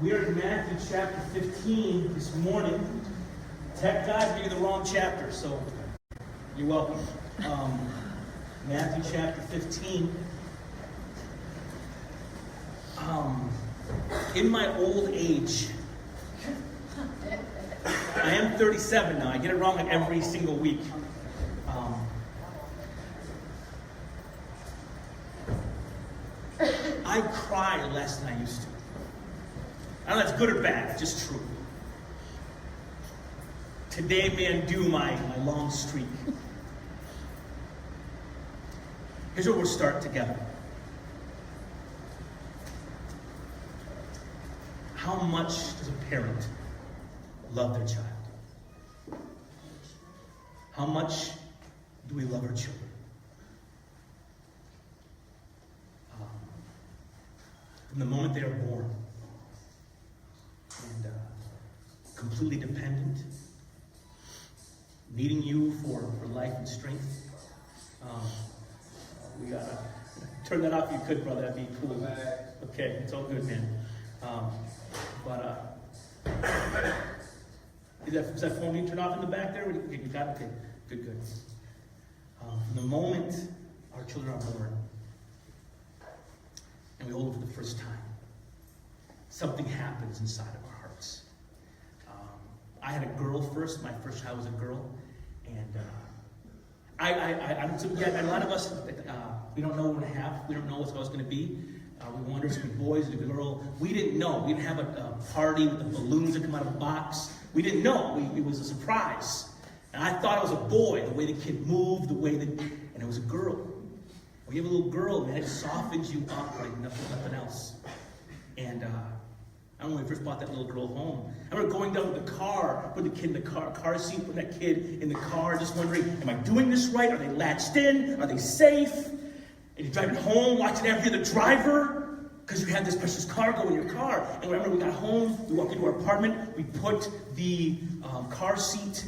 We are in Matthew chapter 15 this morning. Tech guys gave you the wrong chapter, so you're welcome. Matthew chapter 15. In my old age, I am 37 now. I get it wrong like every single week. I cry less than I used to. I don't know if that's good or bad, it's just true. Today may undo my long streak. Here's where we'll start together. How much does a parent love their child? How much do we love our children? From the moment they are born, and completely dependent, needing you for life and strength. We gotta turn that off if you could, brother. That'd be cool. Okay, it's all good, man. Is that phone being turned off in the back there? You got it? Okay, good. From the moment our children are born, and we hold them for the first time, something happens inside of our hearts. I had a girl first. My first child was a girl, and a lot of us, we don't know what we're going to have. We don't know what it's going to be. We wonder, it's going to be boys, it's going to be girl. We didn't know. We didn't have a party with the balloons that come out of a box. We didn't know. It was a surprise. And I thought it was a boy, the way the kid moved, and it was a girl. When you have a little girl, man, it softens you up like nothing else. And I remember when we first brought that little girl home. I remember going down with the car, putting the kid in the car seat, putting that kid in the car, just wondering, am I doing this right? Are they latched in? Are they safe? And you're driving home, watching every other driver, because you had this precious cargo in your car. And remember, we got home, we walked into our apartment, we put the car seat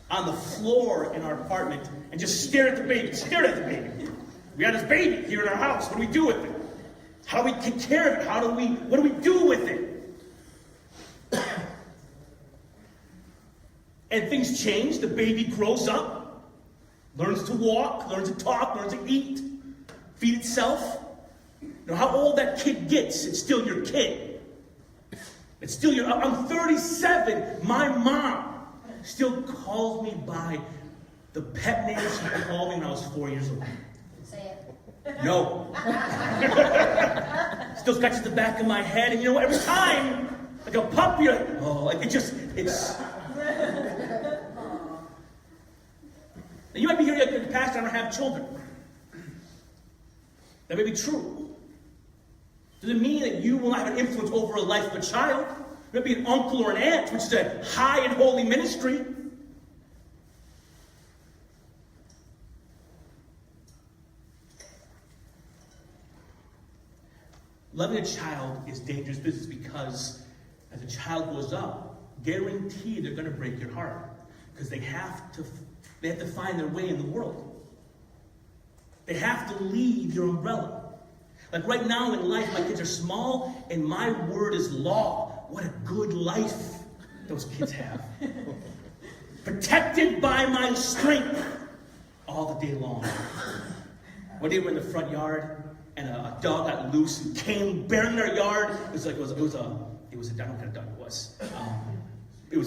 on the floor in our apartment, and just stared at the baby. We had this baby here in our house. What do we do with it? How do we take care of it? What do we do with it? And things change. The baby grows up, learns to walk, learns to talk, learns to eat, feed itself. You know, how old that kid gets, it's still your kid. It's still I'm 37. My mom still calls me by the pet name she called me when I was 4 years old. Say it. No. Still scratches the back of my head, and you know what? Every time, like a puppy, it's. Now you might be here, like, Pastor, I don't have children. That may be true. Does it mean that you will not have an influence over the life of a child? You might be an uncle or an aunt, which is a high and holy ministry. Loving a child is dangerous business because as a child grows up, guaranteed they're going to break your heart because they have to find their way in the world. They have to leave your umbrella. Like right now in life, my kids are small and my word is law. What a good life those kids have. Protected by my strength all the day long. One day we're in the front yard and a dog got loose and came bearing their yard. It was I don't know what kind of dog it was. He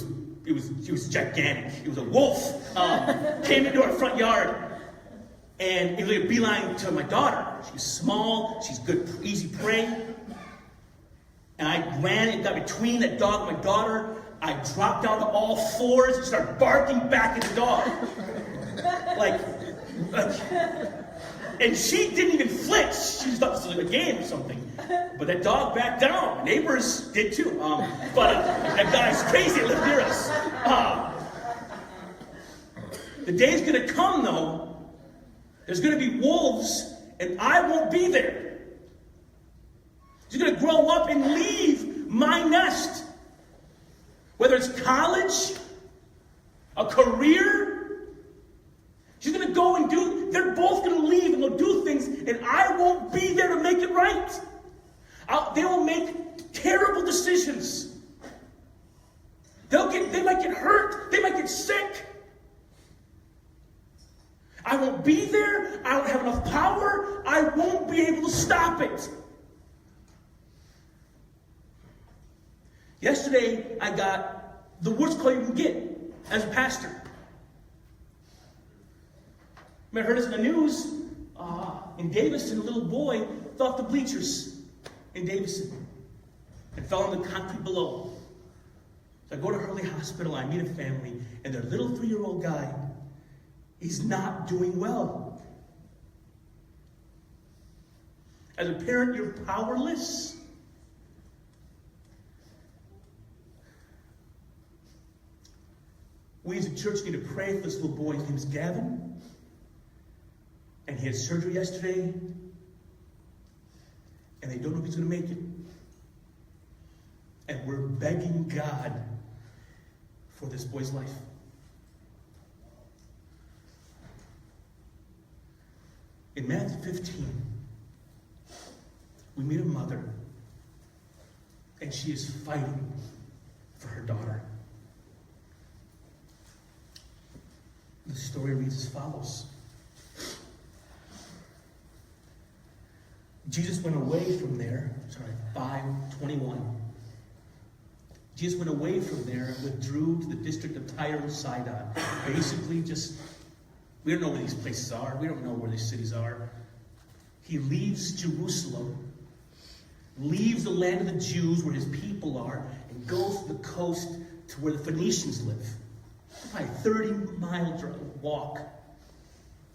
was gigantic. It was a wolf. Came into our front yard, and it was like a beeline to my daughter. She's small. She's good, easy prey. And I ran and got between that dog and my daughter. I dropped down to all fours and started barking back at the dog, like. And she didn't even flinch. She thought this was like a game or something. But that dog backed down. Neighbors did too. That guy's crazy. He lived near us. The day's going to come, though. There's going to be wolves, and I won't be there. She's going to grow up and leave my nest. Whether it's college, a career, she's going to go and they're both going to leave and go do things, and I won't be there to make it right. They will make terrible decisions. decisions. They might get hurt. They might get sick. I won't be there. I don't have enough power. I won't be able to stop it. Yesterday, I got the worst call you can get as a pastor. I heard this in the news. In Davison, a little boy fell off the bleachers in Davison and fell on the concrete below. So I go to Hurley Hospital, I meet a family, and their little 3-year-old guy, he's not doing well. As a parent, you're powerless. We as a church need to pray for this little boy. His name is Gavin. And he had surgery yesterday. And they don't know if he's going to make it. And we're begging God for this boy's life. In Matthew 15, we meet a mother. And she is fighting for her daughter. The story reads as follows. Jesus went away from there, 5:21. Jesus went away from there and withdrew to the district of Tyre and Sidon. Basically we don't know where these places are. We don't know where these cities are. He leaves Jerusalem, leaves the land of the Jews where his people are, and goes to the coast to where the Phoenicians live. Probably a 30-mile walk.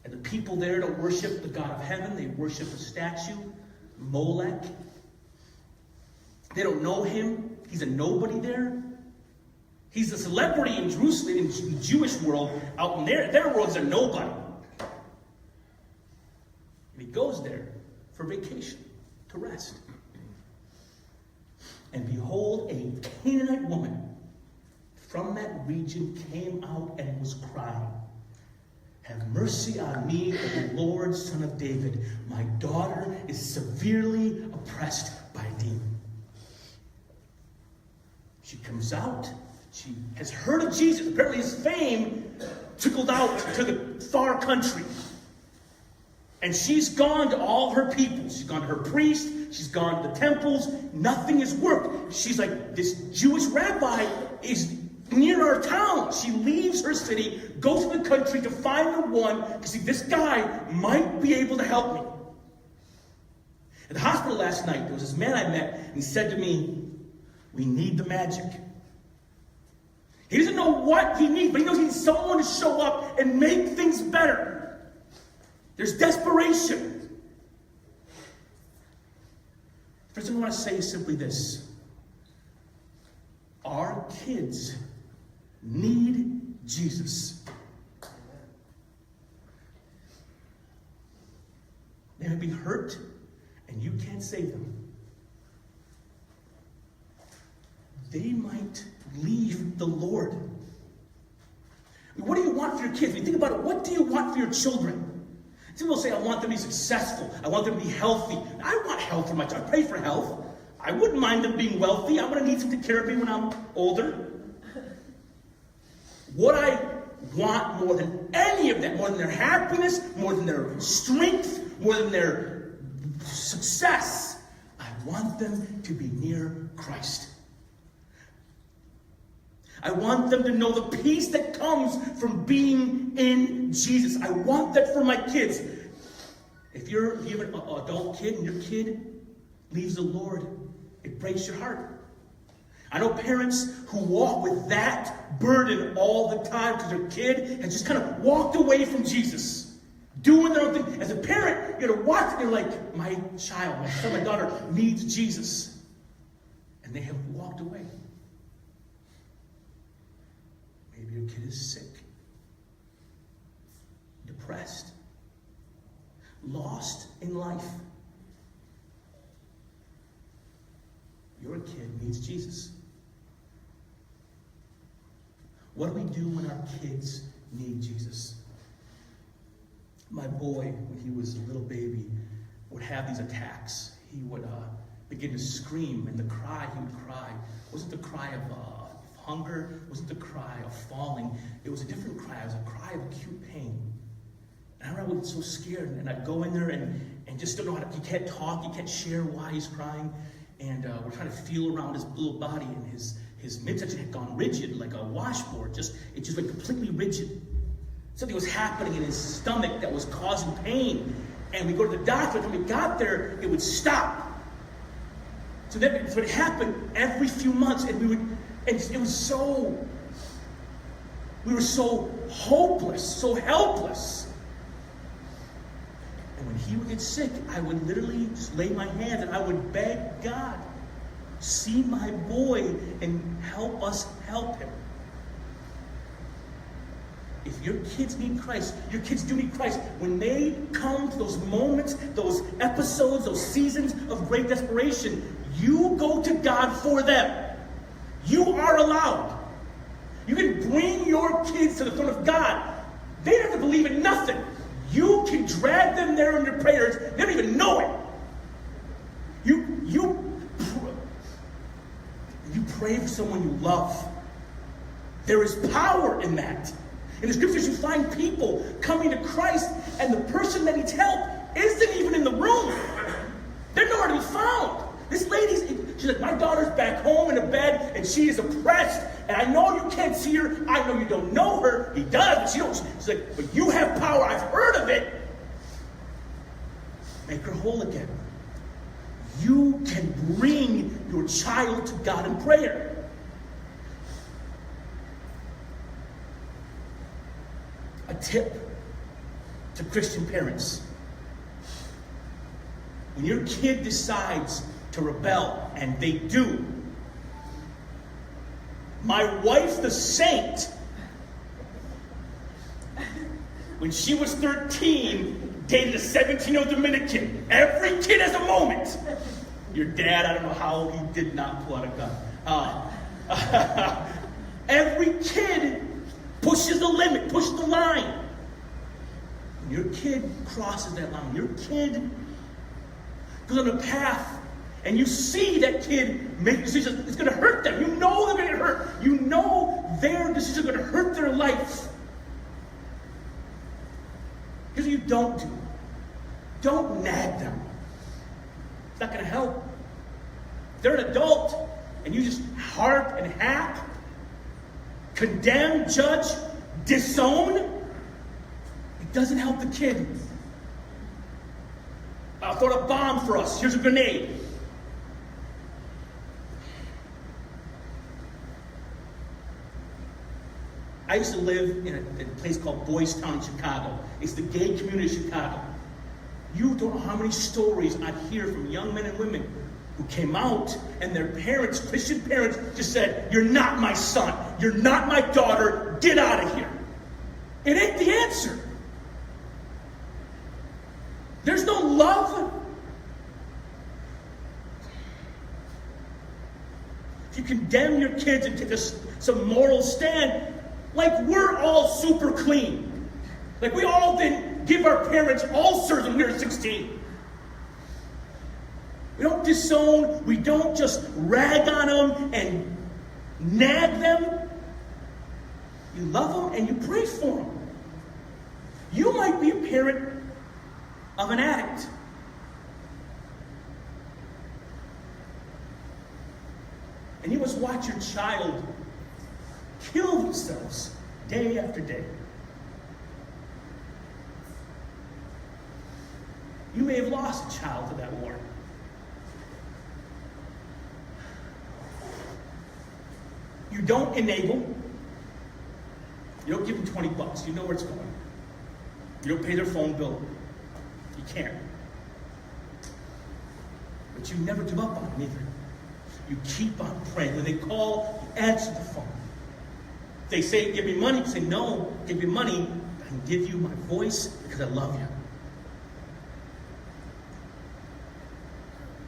And the people there don't worship the God of heaven. They worship a statue, Molech. They don't know him. He's a nobody there. He's a celebrity in Jerusalem, in the Jewish world. Out in their world, he's a nobody. And he goes there for vacation, to rest. And behold, a Canaanite woman from that region came out and was crying, "Have mercy on me, O Lord, Son of David. My daughter is severely oppressed by a demon." She comes out. She has heard of Jesus. Apparently his fame trickled out to the far country. And she's gone to all her people. She's gone to her priest. She's gone to the temples. Nothing has worked. She's like, this Jewish rabbi is near our town. She leaves her city, goes to the country to find the one, because see, this guy might be able to help me. At the hospital last night, there was this man I met, and he said to me, "We need the magic." He doesn't know what he needs, but he knows he needs someone to show up and make things better. There's desperation. The first thing I want to say is simply this. Our kids need Jesus. They may be hurt, and you can't save them. They might leave the Lord. What do you want for your kids? When you think about it, what do you want for your children? Some people say, I want them to be successful. I want them to be healthy. I want health for my child. I pray for health. I wouldn't mind them being wealthy. I'm going to need some to take care of me when I'm older. What I want more than any of that, more than their happiness, more than their strength, more than their success, I want them to be near Christ. I want them to know the peace that comes from being in Jesus. I want that for my kids. If you have an adult kid and your kid leaves the Lord, it breaks your heart. I know parents who walk with that burden all the time because their kid has just kind of walked away from Jesus, doing their own thing. As a parent, you got to watch it. You're like, my child, my son, my daughter needs Jesus. And they have walked away. Maybe your kid is sick, depressed, lost in life. Your kid needs Jesus. What do we do when our kids need Jesus? My boy, when he was a little baby, would have these attacks. He would begin to scream, and the cry he would cry wasn't the cry of hunger, wasn't the cry of falling. It was a different cry. It was a cry of acute pain. And I remember I was so scared, and I'd go in there and just don't know how to, he can't talk, he can't share why he's crying. And we're trying to feel around his little body, and his midsection had gone rigid, like a washboard. It just went completely rigid. Something was happening in his stomach that was causing pain. And we go to the doctor, and when we got there, it would stop. So it happened every few months, and we were so hopeless, so helpless. And when he would get sick, I would literally just lay my hands and I would beg God, see my boy and help us help him. If your kids need Christ, your kids do need Christ. When they come to those moments, those episodes, those seasons of great desperation, you go to God for them. You are allowed. You can bring your kids to the throne of God. They don't have to believe in nothing. You can drag them there in your prayers. They don't even know it. You pray for someone you love. There is power in that. In the scriptures, you find people coming to Christ, and the person that needs help isn't even in the room. They're nowhere to be found. This she's like, my daughter's back home in a bed, and she is oppressed, and I know you can't see her. I know you don't know her. He does, but she don't. She's like, but you have power. I've heard of it. Make her whole again. You can bring your child to God in prayer. A tip to Christian parents. When your kid decides to rebel, and they do. My wife, the saint, when she was 13, dated a 17-year-old Dominican. Every kid has a moment. Your dad, I don't know how he did not pull out a gun. Every kid pushes the limit, pushes the line. When your kid crosses that line, when your kid goes on a path, and you see that kid make decisions, it's going to hurt them. You know they're going to get hurt. You know their decisions are going to hurt their life. Here's what you don't do. Don't nag them. It's not going to help. If they're an adult, and you just harp and hack, condemn, judge, disown, it doesn't help the kid. I'll throw a bomb for us. Here's a grenade. I used to live in a place called Boys Town in Chicago. It's the gay community of Chicago. You don't know how many stories I hear from young men and women who came out and their parents, Christian parents, just said, you're not my son. You're not my daughter. Get out of here. It ain't the answer. There's no love. If you condemn your kids and take some moral stand, like we're all super clean. Like we all didn't give our parents ulcers when we were 16. We don't disown. We don't just rag on them and nag them. You love them and you pray for them. You might be a parent of an addict. And you must watch your child kill themselves day after day. You may have lost a child to that war. You don't enable. You don't give them $20. You know where it's going. You don't pay their phone bill. You can't. But you never give up on them either. You keep on praying. When they call, you answer the phone. If they say, give me money, you say, no, give me money. I can give you my voice because I love you.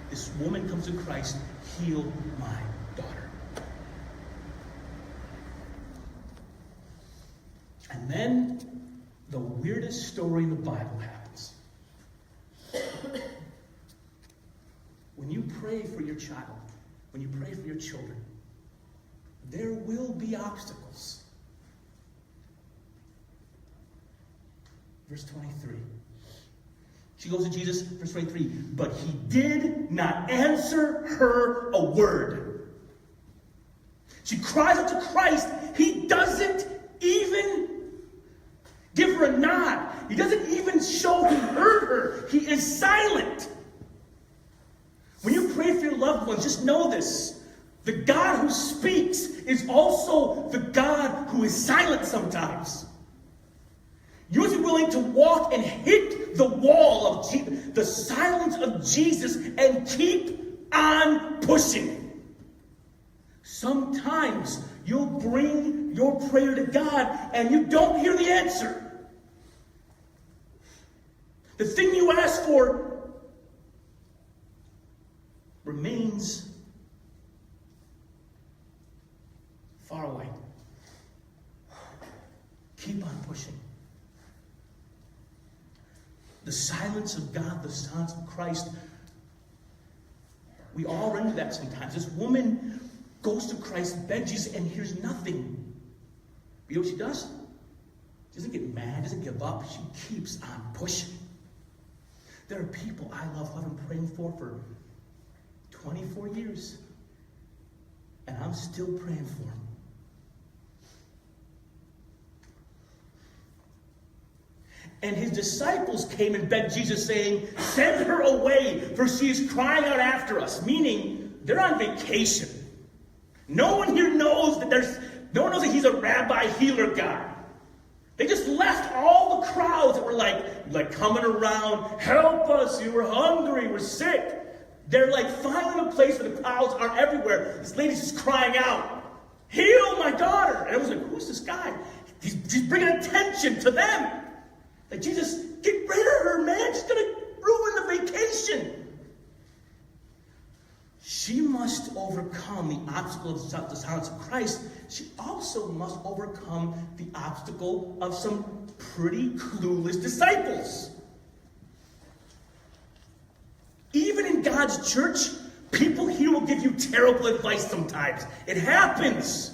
This woman comes to Christ, heal my daughter. And then the weirdest story in the Bible happens. When you pray for your child, when you pray for your children, there will be obstacles. Verse 23. She goes to Jesus, verse 23. But he did not answer her a word. She cries out to Christ. He doesn't even give her a nod. He doesn't even show he heard her. He is silent. When you pray for your loved ones, just know this. The God who speaks is also the God who is silent sometimes. You must be willing to walk and hit the wall of the silence of Jesus and keep on pushing. Sometimes you'll bring your prayer to God and you don't hear the answer. The thing you ask for remains far away. Keep on pushing. The silence of God, the silence of Christ, we all run into that sometimes. This woman goes to Christ, begs Jesus, and hears nothing. You know what she does? She doesn't get mad, doesn't give up. She keeps on pushing. There are people I love who I've been praying for 24 years. And I'm still praying for them. And his disciples came and begged Jesus, saying, send her away, for she is crying out after us. Meaning, they're on vacation. No one here knows no one knows that he's a rabbi healer guy. They just left all the crowds that were like coming around, help us, we're hungry, we're sick. They're like finally in a place where the crowds aren't everywhere. This lady's just crying out, heal my daughter. And I was like, who's this guy? He's bringing attention to them. Like, Jesus, get rid of her, man. She's going to ruin the vacation. She must overcome the obstacle of the silence of Christ. She also must overcome the obstacle of some pretty clueless disciples. Even in God's church, people here will give you terrible advice sometimes. It happens.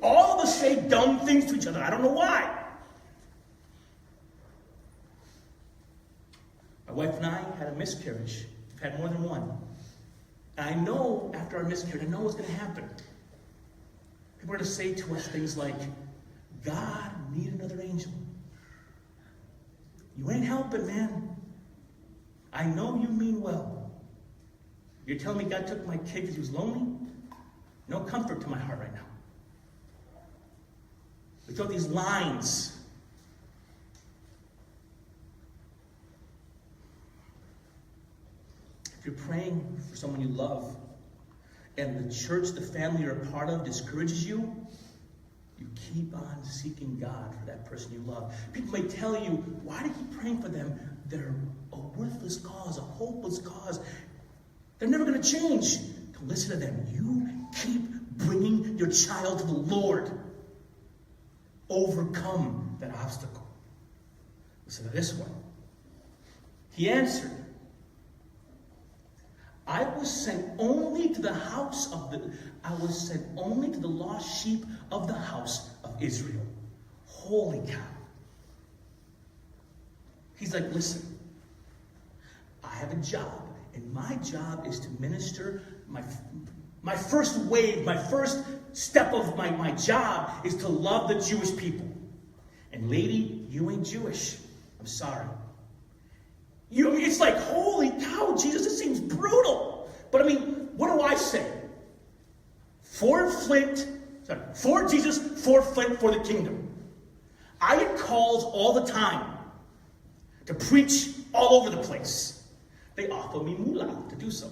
All of us say dumb things to each other. I don't know why. My wife and I had a miscarriage. We've had more than one. And I know after our miscarriage, I know what's going to happen. People are going to say to us things like, God need another angel. You ain't helping, man. I know you mean well. You're telling me God took my kid because he was lonely? No comfort to my heart right now. We throw these lines. If you're praying for someone you love, and the church, the family you're a part of discourages you, you keep on seeking God for that person you love. People may tell you, why do you keep praying for them? They're a worthless cause, a hopeless cause. They're never going to change. Don't listen to them. You keep bringing your child to the Lord. Overcome that obstacle. Listen to this one. He answered, I was sent only to the lost sheep of the house of Israel. Holy cow. He's like, listen, I have a job, and my job is to minister. My first wave, my first step of my job is to love the Jewish people. And lady, you ain't Jewish. I'm sorry. It's like, holy cow, Jesus, this seems brutal. But I mean, what do I say? For Jesus, for Flint, for the kingdom. I get calls all the time to preach all over the place. They offer me moolah to do so.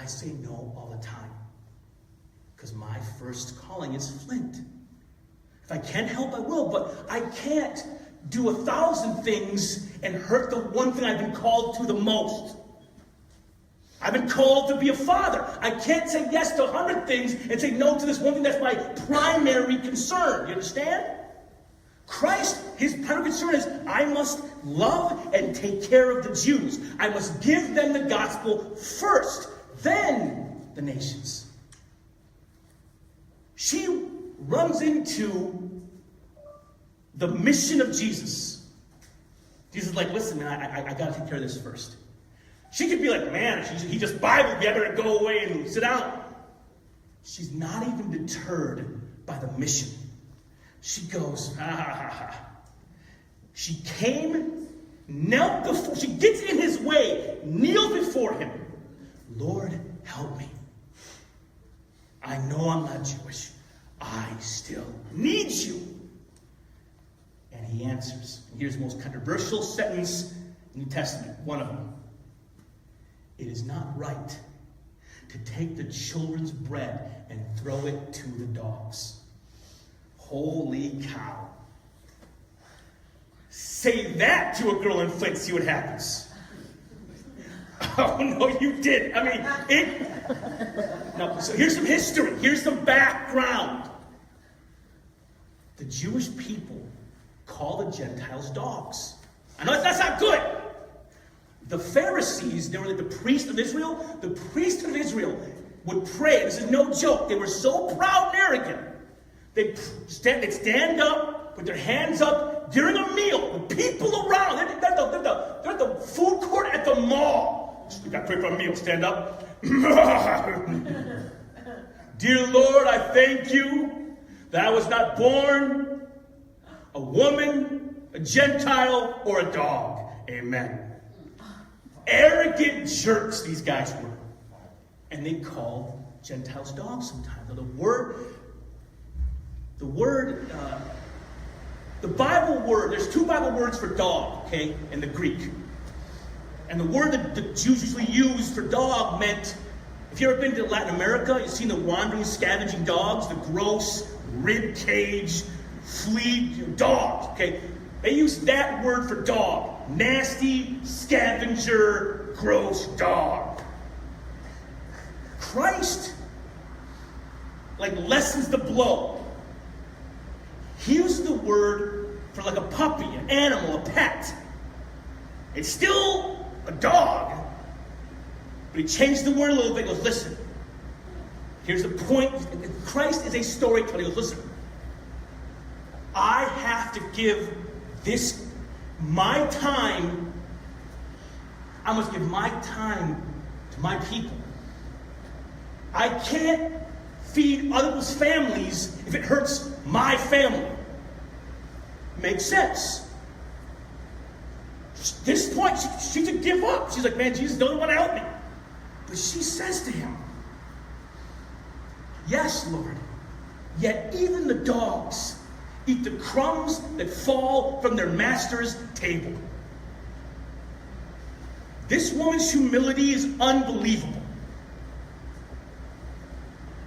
I say no all the time. Because my first calling is Flint. If I can help, I will. But I can't do 1,000 things and hurt the one thing I've been called to the most. I've been called to be a father. I can't say yes to 100 things and say no to this one thing that's my primary concern. You understand? Christ, his primary concern is, I must love and take care of the Jews. I must give them the gospel first, then the nations. She runs into the mission of Jesus. Jesus is like, listen, man, I got to take care of this first. She could be like, man, he just Bibled me. I better go away and sit down. She's not even deterred by the mission. She goes, ha, ha, ha, ha. She came, knelt before, she gets in his way, kneels before him. Lord, help me. I know I'm not Jewish. I still need you. And he answers. And here's the most controversial sentence in the New Testament, one of them. It is not right to take the children's bread and throw it to the dogs. Holy cow. Say that to a girl in Flint, see what happens. Oh, no, you did. I mean, No, so here's some history. Here's some background. The Jewish people call the Gentiles dogs. I know that's not good. The Pharisees, they were like the priest of Israel. The priest of Israel would pray. This is no joke. They were so proud and arrogant. They'd stand up, put their hands up during a meal with people around. They're the food court at the mall. You got to pray for a meal. Stand up. Dear Lord, I thank you that I was not born a woman, a Gentile, or a dog. Amen. Arrogant jerks these guys were. And they called Gentiles dogs sometimes. Now, the Bible word, there's two Bible words for dog, okay, in the Greek. And the word that the Jews usually used for dog meant, if you've ever been to Latin America, you've seen the wandering, scavenging dogs, the gross, rib cage, flea dogs, okay? They used that word for dog. Nasty, scavenger, gross dog. Christ, like, lessens the blow. He used the word for like a puppy, an animal, a pet. It's still a dog. But he changed the word a little bit. He goes, listen, here's the point. Christ is a storyteller. He goes, listen, I have to give this, my time, I must give my time to my people. I can't feed other people's families if it hurts my family. Makes sense. At this point, she could give up. She's like, man, Jesus doesn't want to help me. But she says to him, yes, Lord, yet even the dogs eat the crumbs that fall from their master's table. This woman's humility is unbelievable.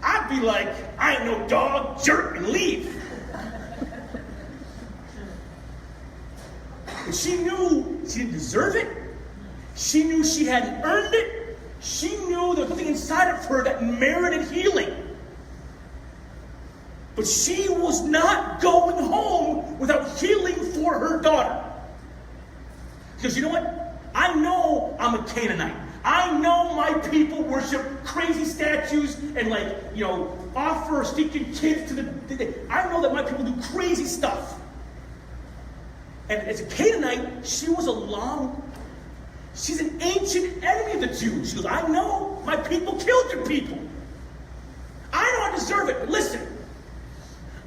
I'd be like, I ain't no dog, jerk, and leave. But she knew she didn't deserve it. She knew she hadn't earned it. She knew there was something inside of her that merited healing. But she was not going home without healing for her daughter. Because you know what? I know I'm a Canaanite. I know my people worship crazy statues and offer stinking kids to the... I know that my people do crazy stuff. And as a Canaanite, she's an ancient enemy of the Jews. She goes, I know my people killed your people. I know I deserve it, but listen.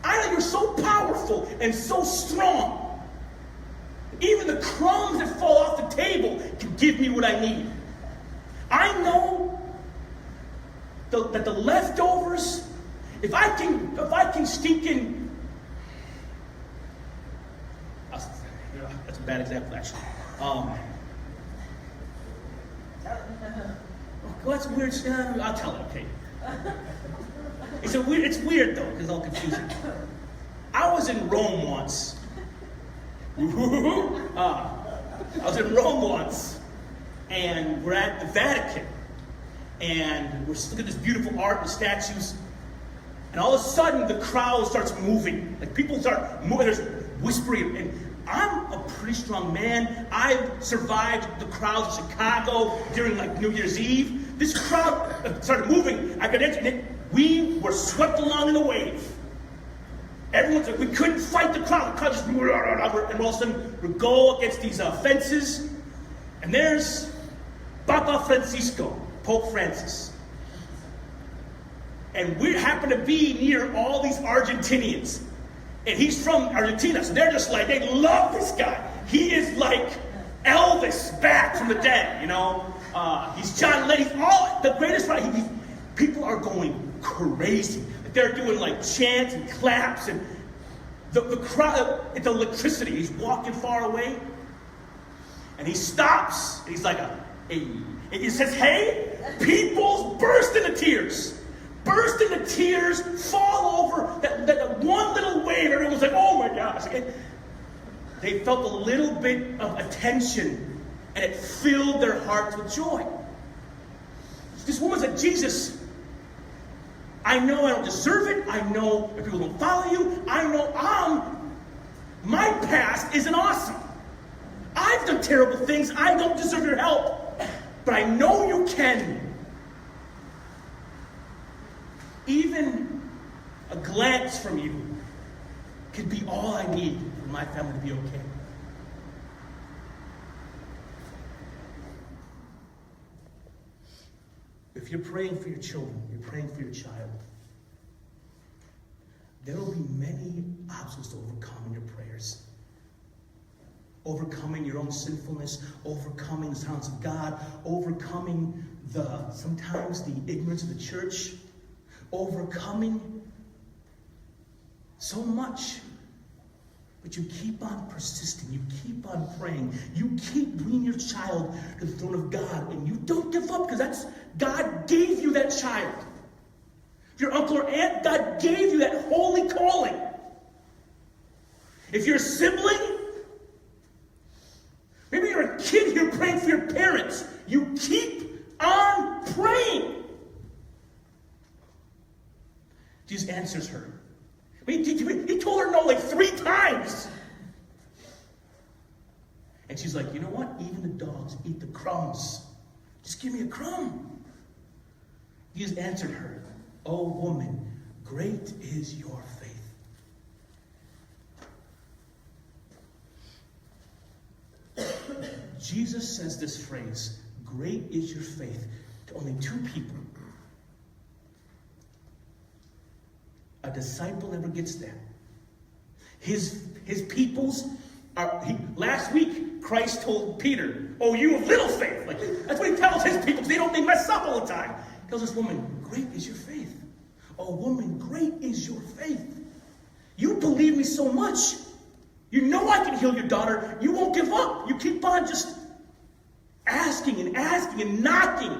I know you're so powerful and so strong. Even the crumbs that fall off the table can give me what I need. I know that the leftovers, if I can stinking... That's a bad example, actually. Well, that's weird. I'll tell it, okay? It's weird, though, because it's all confusing. I was in Rome once. I was in Rome once, and we're at the Vatican, and we're looking at this beautiful art and statues, and all of a sudden, the crowd starts moving. Like, people start moving, there's whispering, and I'm a pretty strong man. I've survived the crowds of Chicago during like New Year's Eve. This crowd started moving. I could enter it. We were swept along in a wave. Everyone's like, we couldn't fight the crowd. The crowd just, and all of a sudden we go against these fences. And there's Papa Francisco, Pope Francis. And we happen to be near all these Argentinians. And he's from Argentina, so they're just like, they love this guy. He is like Elvis back from the dead, you know. He's John Lennon. He's all the greatest. People are going crazy. They're doing like chants and claps, and the crowd, it's electricity. He's walking far away, and he stops, and he's like, hey. And he says, hey, people burst into tears. Burst into tears, fall over, that one little wave, everyone was like, oh my gosh. They felt a little bit of attention, and it filled their hearts with joy. This woman said, Jesus, I know I don't deserve it. I know if people don't follow you. I know my past isn't awesome. I've done terrible things. I don't deserve your help. But I know you can. Even a glance from you could be all I need for my family to be okay. If you're praying for your children, you're praying for your child, there will be many obstacles to overcome in your prayers. Overcoming your own sinfulness, overcoming the silence of God, overcoming sometimes the ignorance of the church, overcoming so much. But you keep on persisting. You keep on praying. You keep bringing your child to the throne of God. And you don't give up, because God gave you that child. If your uncle or aunt, God gave you that holy calling. If you're a sibling, maybe you're a kid here praying for your parents. You keep on praying. Jesus answers her. He told her no like 3 times. And she's like, you know what? Even the dogs eat the crumbs. Just give me a crumb. Jesus answered her, oh woman, great is your faith. Jesus says this phrase, great is your faith, to only 2 people. A disciple never gets that. His peoples are. Last week, Christ told Peter, "Oh, you of little faith." Like that's what he tells his people. They mess up all the time. He tells this woman, "Great is your faith." Oh, woman, great is your faith. You believe me so much. You know I can heal your daughter. You won't give up. You keep on just asking and knocking.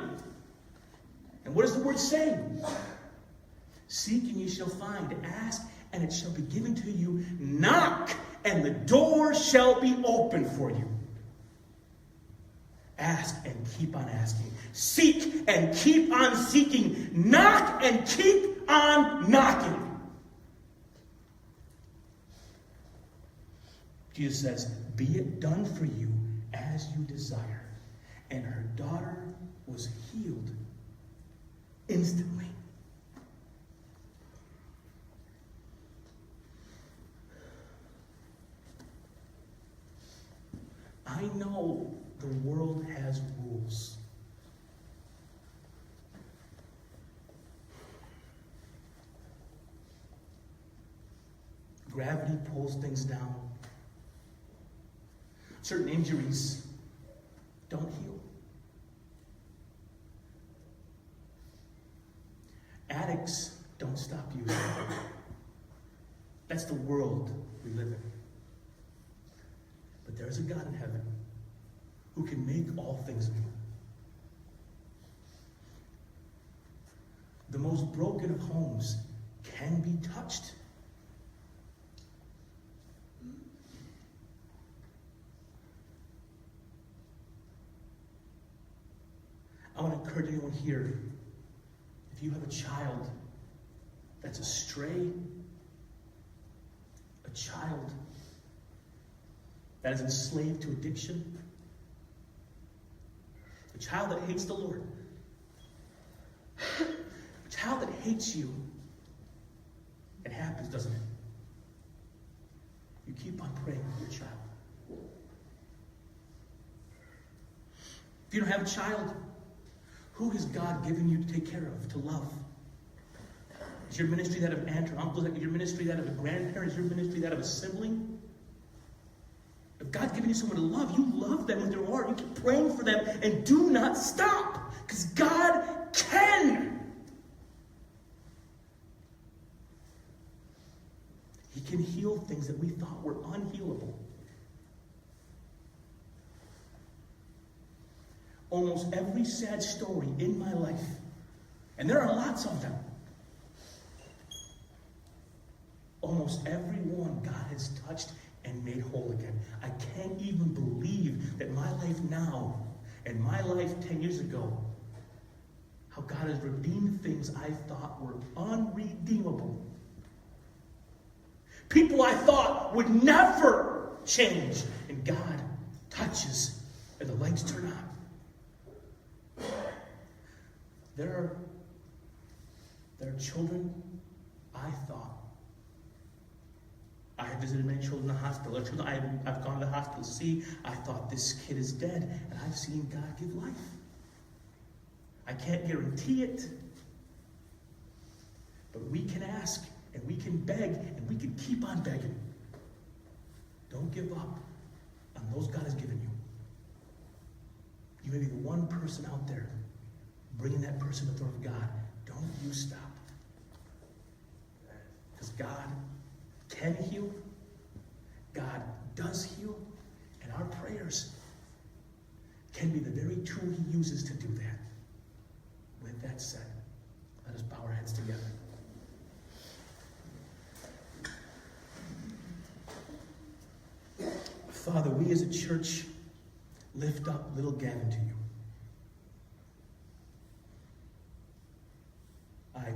And what does the word say? Seek and you shall find. Ask and it shall be given to you. Knock and the door shall be open for you. Ask and keep on asking. Seek and keep on seeking. Knock and keep on knocking. Jesus says, be it done for you as you desire. And her daughter was healed instantly. I know the world has rules. Gravity pulls things down. Certain injuries don't heal. Addicts don't stop using. That's the world we live in. But there is a God in heaven who can make all things new. The most broken of homes can be touched. I want to encourage anyone here, if you have a child that's astray, a child that is enslaved to addiction, a child that hates the Lord, a child that hates you. It happens, doesn't it? You keep on praying for your child. If you don't have a child, who has God given you to take care of, to love? Is your ministry that of an aunt or uncle? Is your ministry that of a grandparent? Is your ministry that of a sibling? If God's given you someone to love, you love them with your heart. You keep praying for them and do not stop, because God can. He can heal things that we thought were unhealable. Almost every sad story in my life, and there are lots of them, almost every one God has touched and made whole again. I can't even believe that my life now and my life 10 years ago, how God has redeemed things I thought were unredeemable. People I thought would never change, and God touches and the lights turn on. There are children I thought. I have visited many children in the hospital. There are children I've gone to the hospital to see. I thought, this kid is dead, and I've seen God give life. I can't guarantee it, but we can ask, and we can beg, and we can keep on begging. Don't give up on those God has given you. You may be the one person out there bringing that person to the throne of God. Don't you stop. Because God can heal. God does heal. And our prayers can be the very tool he uses to do that. With that said, let us bow our heads together. Father, we as a church lift up little Gavin to you. I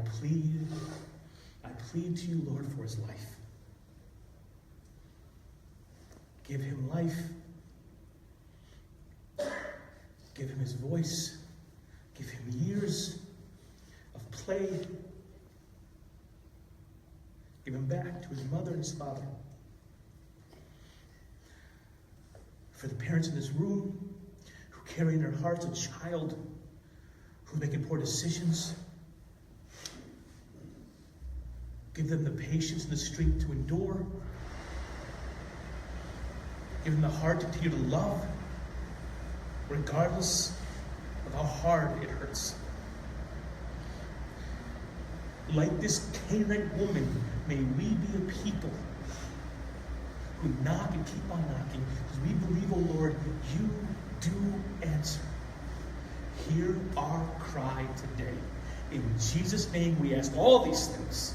plead to you, Lord, for his life. Give him life. Give him his voice. Give him years of play. Give him back to his mother and his father. For the parents in this room who carry in their hearts a child who's making poor decisions, give them the patience and the strength to endure. Give them the heart to continue to love, regardless of how hard it hurts. Like this Canaanite woman, may we be a people who knock and keep on knocking, because we believe, oh Lord, you do answer. Hear our cry today. In Jesus' name we ask all these things.